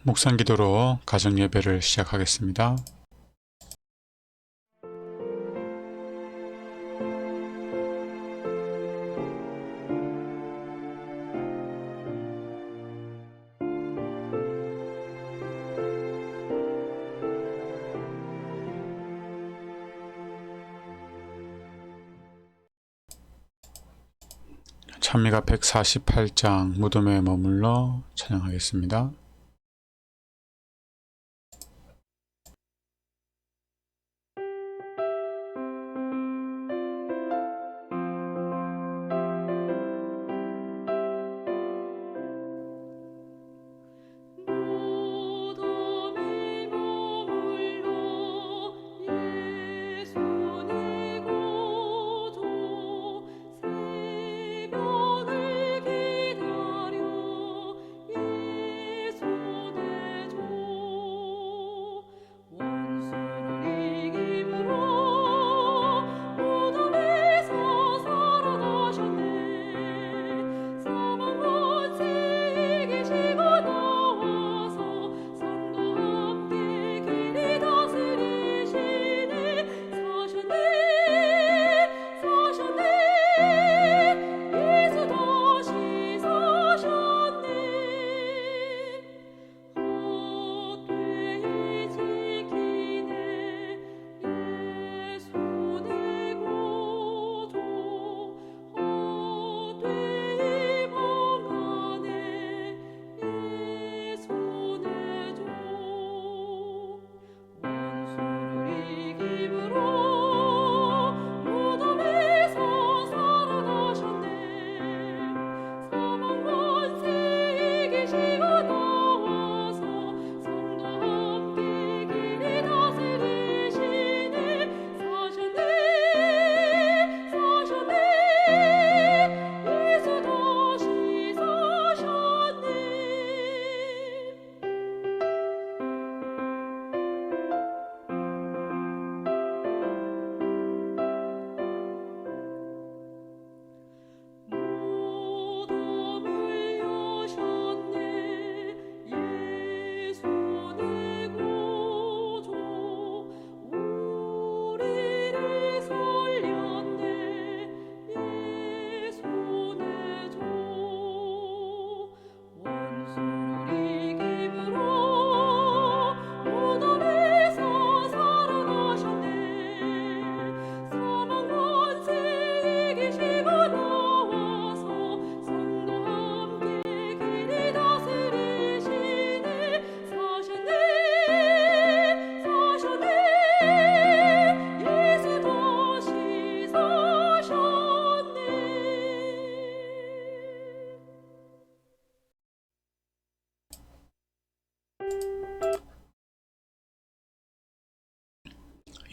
묵상기도로 가정예배를 시작하겠습니다. 찬미가 148장 무덤에 머물러 찬양하겠습니다.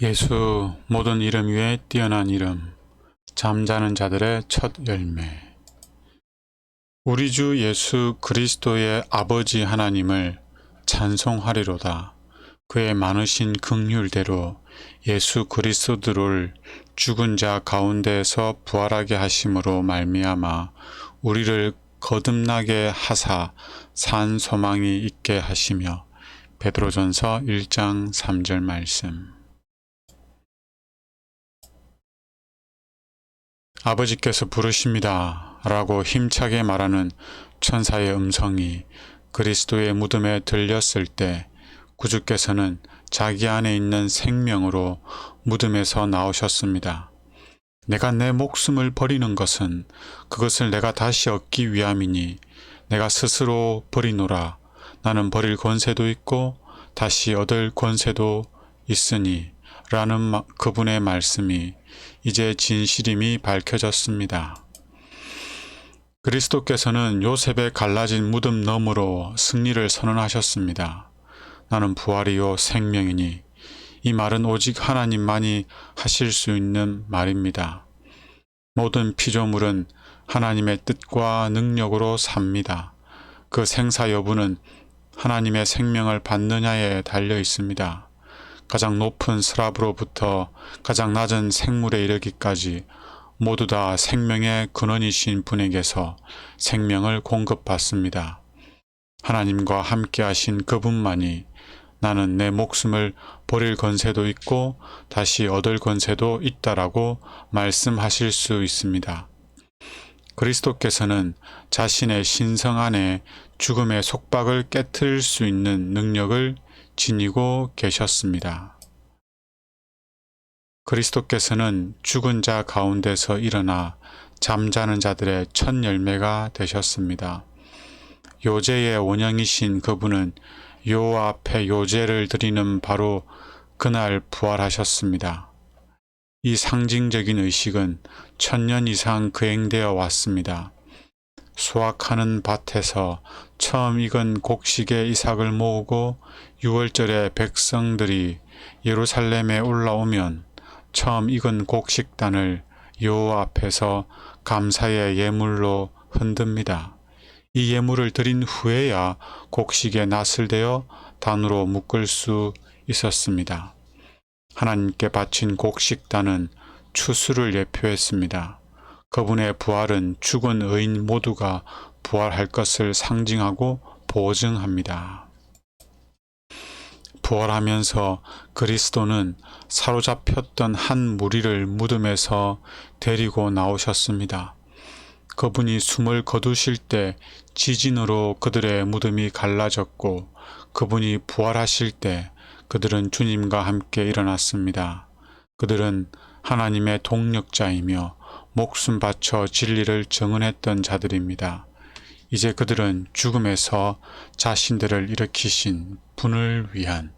예수 모든 이름 위에 뛰어난 이름, 잠자는 자들의 첫 열매. 우리 주 예수 그리스도의 아버지 하나님을 찬송하리로다. 그의 많으신 긍휼대로 예수 그리스도를 죽은 자 가운데에서 부활하게 하심으로 말미암아 우리를 거듭나게 하사 산 소망이 있게 하시며. 베드로전서 1장 3절 말씀. 아버지께서 부르십니다 라고 힘차게 말하는 천사의 음성이 그리스도의 무덤에 들렸을 때 구주께서는 자기 안에 있는 생명으로 무덤에서 나오셨습니다. 내가 내 목숨을 버리는 것은 그것을 내가 다시 얻기 위함이니 내가 스스로 버리노라. 나는 버릴 권세도 있고 다시 얻을 권세도 있으니 라는 그분의 말씀이 이제 진실임이 밝혀졌습니다. 그리스도께서는 요셉의 갈라진 무덤 너머로 승리를 선언하셨습니다. 나는 부활이요 생명이니. 이 말은 오직 하나님만이 하실 수 있는 말입니다. 모든 피조물은 하나님의 뜻과 능력으로 삽니다. 그 생사 여부는 하나님의 생명을 받느냐에 달려 있습니다. 가장 높은 스랍으로부터 가장 낮은 생물에 이르기까지 모두 다 생명의 근원이신 분에게서 생명을 공급받습니다. 하나님과 함께 하신 그분만이 나는 내 목숨을 버릴 권세도 있고 다시 얻을 권세도 있다라고 말씀하실 수 있습니다. 그리스도께서는 자신의 신성 안에 죽음의 속박을 깨트릴 수 있는 능력을 지니고 계셨습니다. 그리스도께서는 죽은 자 가운데서 일어나 잠자는 자들의 첫 열매가 되셨습니다. 요제의 원형이신 그분은 여호와 앞에 요제를 드리는 바로 그날 부활하셨습니다. 이 상징적인 의식은 1000년 이상 거행되어 왔습니다. 수확하는 밭에서 처음 익은 곡식의 이삭을 모으고 6월절에 백성들이 예루살렘에 올라오면 처음 익은 곡식단을 여호와 앞에서 감사의 예물로 흔듭니다. 이 예물을 드린 후에야 곡식의 낫을 대어 단으로 묶을 수 있었습니다. 하나님께 바친 곡식단은 추수를 예표했습니다. 그분의 부활은 죽은 의인 모두가 부활할 것을 상징하고 보증합니다. 부활하면서 그리스도는 사로잡혔던 한 무리를 무덤에서 데리고 나오셨습니다. 그분이 숨을 거두실 때 지진으로 그들의 무덤이 갈라졌고 그분이 부활하실 때 그들은 주님과 함께 일어났습니다. 그들은 하나님의 동력자이며 목숨 바쳐 진리를 증언했던 자들입니다. 이제 그들은 죽음에서 자신들을 일으키신 분을 위한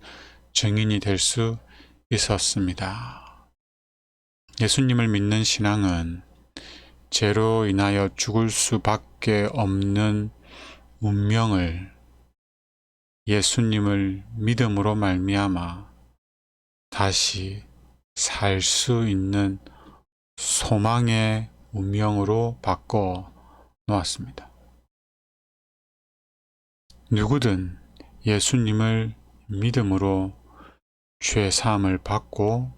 증인이 될 수 있었습니다. 예수님을 믿는 신앙은 죄로 인하여 죽을 수밖에 없는 운명을 예수님을 믿음으로 말미암아 다시 살 수 있는 소망의 운명으로 바꿔 놓았습니다. 누구든 예수님을 믿음으로 죄 사함을 받고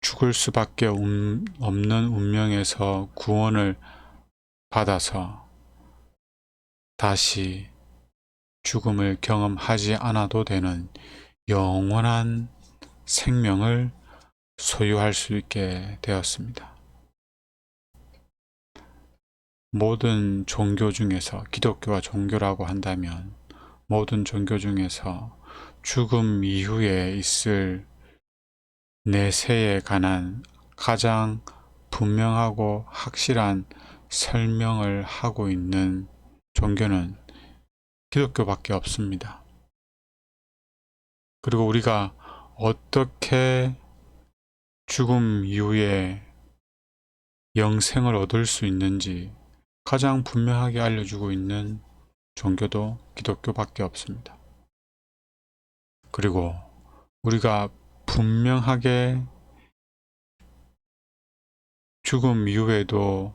죽을 수밖에 없는 운명에서 구원을 받아서 다시 죽음을 경험하지 않아도 되는 영원한 생명을 소유할 수 있게 되었습니다. 모든 종교 중에서 기독교가 종교라고 한다면 모든 종교 중에서 죽음 이후에 있을 내세에 관한 가장 분명하고 확실한 설명을 하고 있는 종교는 기독교밖에 없습니다. 그리고 우리가 어떻게 죽음 이후에 영생을 얻을 수 있는지 가장 분명하게 알려주고 있는 종교도 기독교밖에 없습니다. 그리고 우리가 분명하게 죽음 이후에도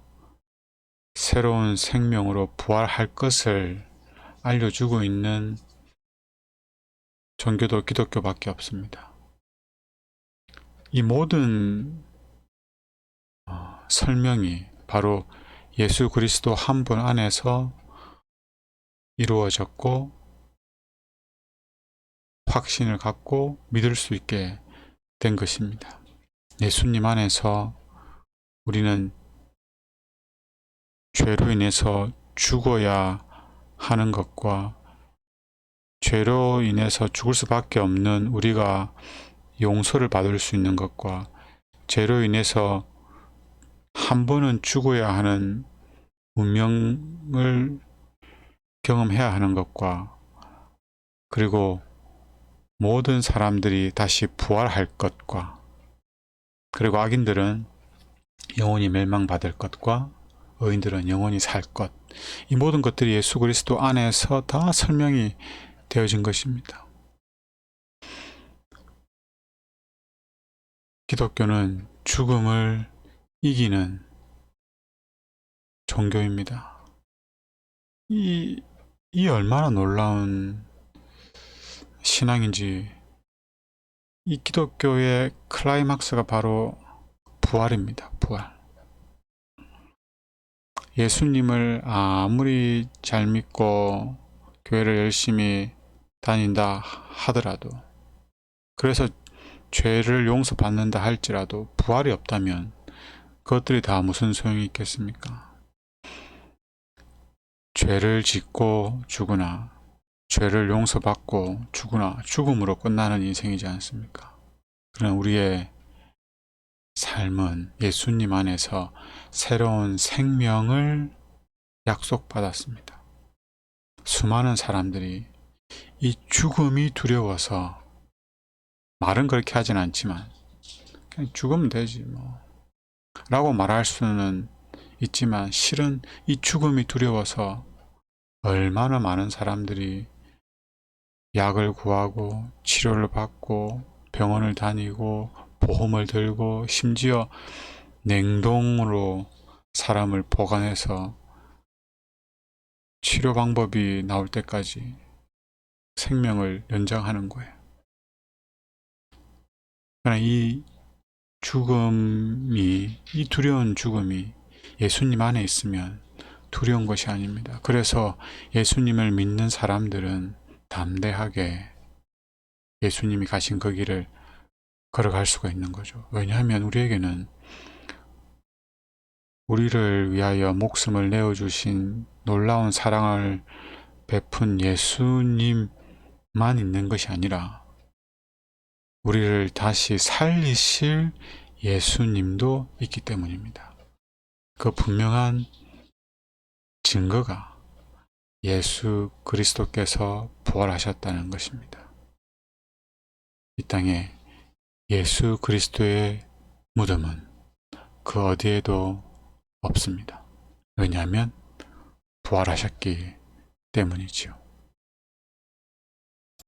새로운 생명으로 부활할 것을 알려주고 있는 종교도 기독교밖에 없습니다. 이 모든 설명이 바로 예수 그리스도 한 분 안에서 이루어졌고 확신을 갖고 믿을 수 있게 된 것입니다. 예수님 안에서 우리는 죄로 인해서 죽어야 하는 것과 죄로 인해서 죽을 수밖에 없는 우리가 용서를 받을 수 있는 것과 죄로 인해서 한 번은 죽어야 하는 운명을 경험해야 하는 것과 그리고 모든 사람들이 다시 부활할 것과 그리고 악인들은 영원히 멸망받을 것과 의인들은 영원히 살 것, 이 모든 것들이 예수 그리스도 안에서 다 설명이 되어진 것입니다. 기독교는 죽음을 이기는 종교입니다. 이 얼마나 놀라운 신앙인지. 이 기독교의 클라이막스가 바로 부활입니다. 부활. 예수님을 아무리 잘 믿고 교회를 열심히 다닌다 하더라도, 그래서 죄를 용서받는다 할지라도 부활이 없다면 그것들이 다 무슨 소용이 있겠습니까? 죄를 짓고 죽으나, 죄를 용서받고 죽으나 죽음으로 끝나는 인생이지 않습니까? 그런 우리의 삶은 예수님 안에서 새로운 생명을 약속받았습니다. 수많은 사람들이 이 죽음이 두려워서, 말은 그렇게 하진 않지만 그냥 죽으면 되지 뭐 라고 말할 수는 있지만, 실은 이 죽음이 두려워서 얼마나 많은 사람들이 약을 구하고 치료를 받고 병원을 다니고 보험을 들고 심지어 냉동으로 사람을 보관해서 치료 방법이 나올 때까지 생명을 연장하는 거예요. 그러나 이 죽음이, 이 두려운 죽음이 예수님 안에 있으면 두려운 것이 아닙니다. 그래서 예수님을 믿는 사람들은 담대하게 예수님이 가신 그 길을 걸어갈 수가 있는 거죠. 왜냐하면 우리에게는 우리를 위하여 목숨을 내어주신 놀라운 사랑을 베푼 예수님만 있는 것이 아니라 우리를 다시 살리실 예수님도 있기 때문입니다. 그 분명한 증거가 예수 그리스도께서 부활하셨다는 것입니다. 이 땅에 예수 그리스도의 무덤은 그 어디에도 없습니다. 왜냐하면 부활하셨기 때문이지요.